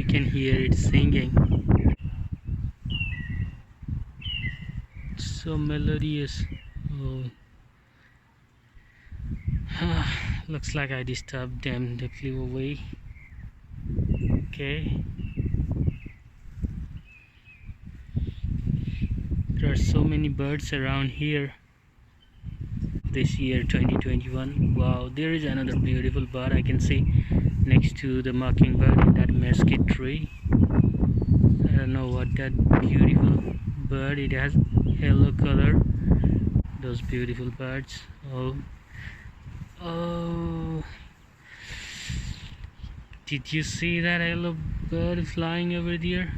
can hear it singing. So melodious. Oh. Looks like I disturbed them. They flew away. Okay. There are so many birds around here this year 2021. Wow, there is another beautiful bird I can see next to the mockingbird in that mesquite tree. I don't know what that beautiful bird, it has yellow color. Those beautiful birds. Oh, did you see that yellow bird flying over there?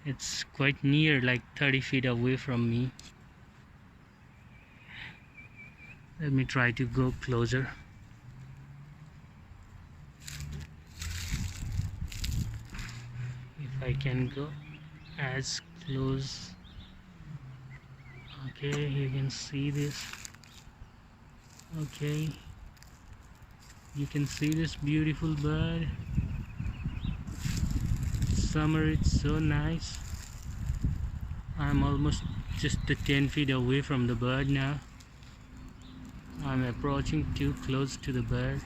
It's quite near, like 30 feet away from me. Let me try to go closer. If I can go as close. Okay, you can see this. Okay, you can see this beautiful bird. Summer, it's so nice. I'm almost just 10 feet away from the bird now. I'm approaching too close to the bird.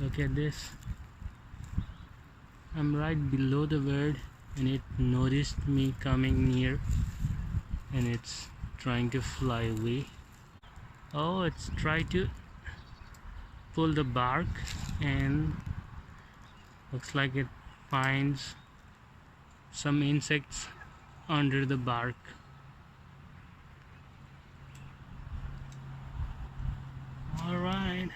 Look at this. I'm right below the bird and it noticed me coming near and it's trying to fly away. Oh, it's trying to pull the bark and looks like it finds some insects under the bark. Alright,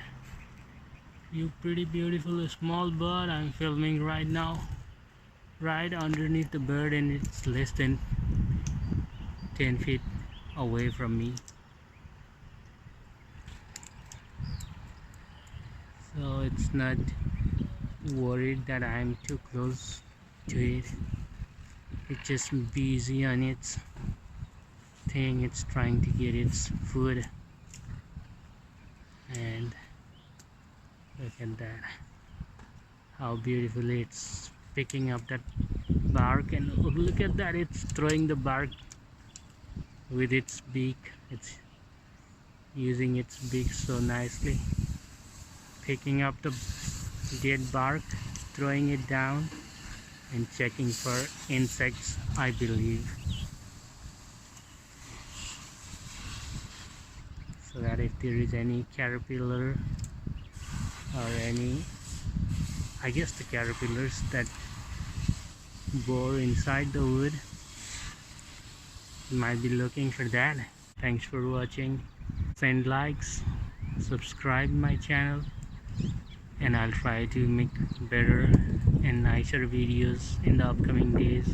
you pretty beautiful small bird. I'm filming right now right underneath the bird and it's less than 10 feet away from me. So it's not worried that I'm too close to it. It's just busy on its thing. It's trying to get its food. And look at that, how beautiful it's picking up that bark, and look at that, it's throwing the bark with its beak. It's using its beak so nicely, picking up the dead bark, throwing it down and checking for insects, I believe, so that if there is any caterpillar or any, I guess the caterpillars that bore inside the wood, might be looking for that. Thanks for watching. Send likes, subscribe my channel, and I'll try to make better and nicer videos in the upcoming days.